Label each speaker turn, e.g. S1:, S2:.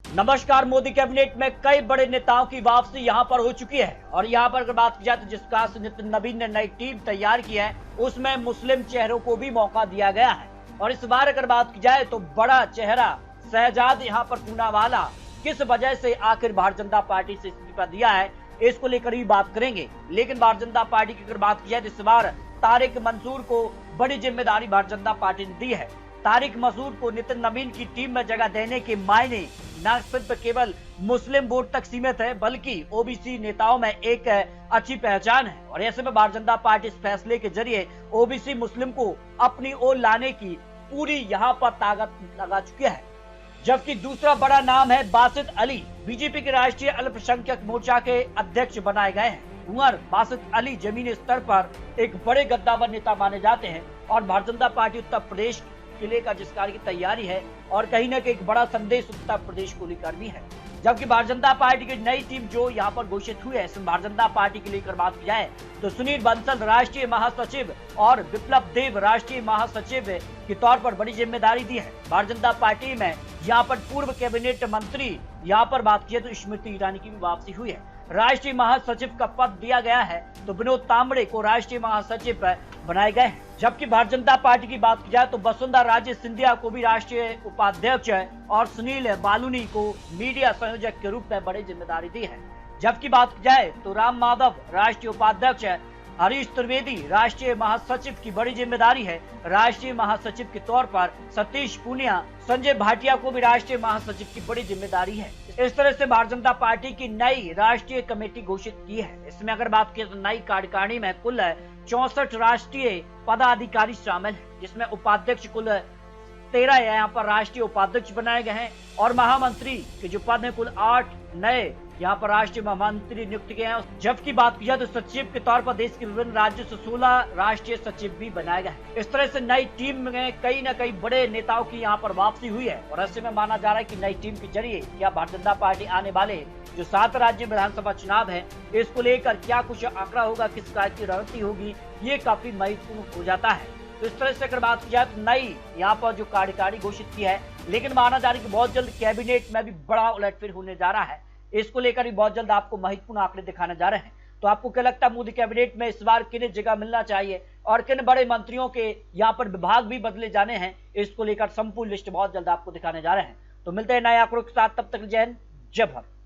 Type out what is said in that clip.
S1: नमस्कार। मोदी कैबिनेट में कई बड़े नेताओं की वापसी यहां पर हो चुकी है और यहां पर अगर बात की जाए तो जिस प्रकार से नितिन नवीन ने नई टीम तैयार की है उसमें मुस्लिम चेहरों को भी मौका दिया गया है। और इस बार अगर बात की जाए तो बड़ा चेहरा शहजाद यहां पर पूनावाला किस वजह से आखिर भारतीय जनता पार्टी से इस्तीफा दिया है, इसको लेकर भी बात करेंगे। लेकिन भारतीय जनता पार्टी की अगर बात की जाए तो इस बार तारिक मंसूर को बड़ी जिम्मेदारी भारतीय जनता पार्टी ने दी है। तारिक मंसूर को नितिन नवीन की टीम में जगह देने के मायने न सिर्फ केवल मुस्लिम वोट तक सीमित है बल्कि ओबीसी नेताओं में एक अच्छी पहचान है। और ऐसे में भारतीय जनता पार्टी इस फैसले के जरिए ओबीसी मुस्लिम को अपनी ओर लाने की पूरी यहां पर ताकत लगा चुकी है। जबकि दूसरा बड़ा नाम है बासित अली, बीजेपी के राष्ट्रीय अल्पसंख्यक मोर्चा के अध्यक्ष बनाए गए हैं। कुंवर बासित अली जमीनी स्तर पर एक बड़े गद्दावर नेता माने जाते हैं और भारतीय जनता पार्टी उत्तर प्रदेश किले का जिस कार्य की तैयारी है और कहीं न कहीं एक बड़ा संदेश उत्तर प्रदेश को लेकर भी है। जबकि भारतीय जनता पार्टी की नई टीम जो यहाँ पर घोषित हुई है, इसमें भारतीय जनता पार्टी के लेकर बात की जाए तो सुनील बंसल राष्ट्रीय महासचिव और विप्लव देव राष्ट्रीय महासचिव के तौर पर बड़ी जिम्मेदारी दी है। भारतीय जनता पार्टी में यहाँ पर पूर्व कैबिनेट मंत्री यहाँ पर बात की तो स्मृति ईरानी की भी वापसी हुई है। राष्ट्रीय महासचिव का पद दिया गया है तो विनोद तांबड़े को राष्ट्रीय महासचिव बनाए गए हैं। जबकि भारतीय जनता पार्टी की बात की जाए तो वसुंधरा राजे सिंधिया को भी राष्ट्रीय उपाध्यक्ष और सुनील बालूनी को मीडिया संयोजक के रूप में बड़ी जिम्मेदारी दी है। जबकि बात की जाए तो राम माधव राष्ट्रीय उपाध्यक्ष, हरीश त्रिवेदी राष्ट्रीय महासचिव की बड़ी जिम्मेदारी है। राष्ट्रीय महासचिव के तौर पर सतीश पूनिया, संजय भाटिया को भी राष्ट्रीय महासचिव की बड़ी जिम्मेदारी है। इस तरह से भारतीय जनता पार्टी की नई राष्ट्रीय कमेटी घोषित की है। इसमें अगर बात की तो नई कार्यकारिणी में कुल 64 राष्ट्रीय पदाधिकारी शामिल है, जिसमें उपाध्यक्ष कुल 13 यहाँ पर राष्ट्रीय उपाध्यक्ष बनाए गए हैं और महामंत्री के जो पद है कुल 8 नए यहाँ पर राष्ट्रीय महामंत्री नियुक्त किए हैं। जबकि बात की जाए तो सचिव के तौर पर देश के विभिन्न राज्यों से 16 राष्ट्रीय सचिव भी बनाए गए हैं। इस तरह से नई टीम में कई न कई बड़े नेताओं की यहाँ पर वापसी हुई है और ऐसे में माना जा रहा है कि नई टीम के जरिए क्या भारतीय जनता पार्टी आने वाले जो 7 राज्य विधानसभा चुनाव है इसको लेकर क्या कुछ आंकड़ा होगा, किस प्रकार की रणनीति होगी, ये काफी महत्वपूर्ण हो जाता है। तो इस तरह से अगर बात की जाए तो नई यहाँ पर जो कार्यकारिणी घोषित की है, लेकिन माना जा रहा है कि बहुत जल्द कैबिनेट में भी बड़ा उलटफेर होने जा रहा है। इसको लेकर भी बहुत जल्द आपको महत्वपूर्ण आंकड़े दिखाने जा रहे हैं। तो आपको क्या लगता है मोदी कैबिनेट में इस बार किन जगह मिलना चाहिए और किन बड़े मंत्रियों के यहाँ पर विभाग भी बदले जाने हैं, इसको लेकर संपूर्ण लिस्ट बहुत जल्द आपको दिखाने जा रहे हैं। तो मिलते हैं नए आंकड़ों के साथ, तब तक जय हिंद, जय भारत।